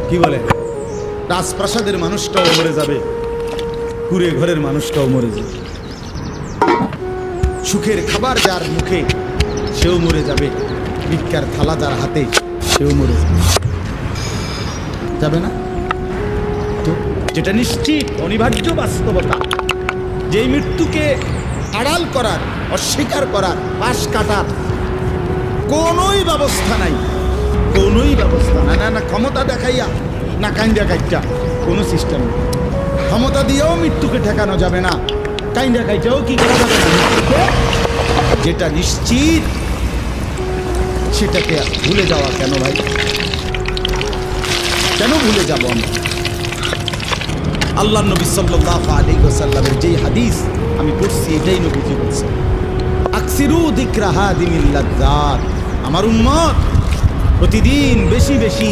কি বলে? রাজপ্রাসাদের মানুষটাও মরে যাবে, কুড়ে ঘরের মানুষটাও মরে যাবে, সুখের খাবার যার মুখে সেও মরে যাবে, ভিক্ষার থালা যার হাতে সেও মরে যাবে। যাবে না তো? যেটা নিশ্চিত অনিবার্য বাস্তবতা, যেই মৃত্যুকে আড়াল করার, অস্বীকার করার, পাশ কাটার কোনোই ব্যবস্থা নাই, কোনোই ব্যবস্থা নাই। না ক্ষমতা দেখাইয়া, না কাইন্দা কাইটা, কোনো সিস্টেম নেই। ক্ষমতা দিয়েও মৃত্যুকে ঠেকানো যাবে না, কাইন্দা কাইটাও কি করা যাবে না। যেটা নিশ্চিত সেটাকে ভুলে যাওয়া কেন ভাই? কেন ভুলে যাব আমরা? আল্লাহ নবী সাল্লাল্লাহু আলাইহি ওয়াসাল্লামের যেই হাদিস আমি পড়ছি, এটাই নবীজি বলছেন, আকসিরু যিকরা হাদিমিল লাযযাত। আমার উম্মত প্রতিদিন বেশি বেশি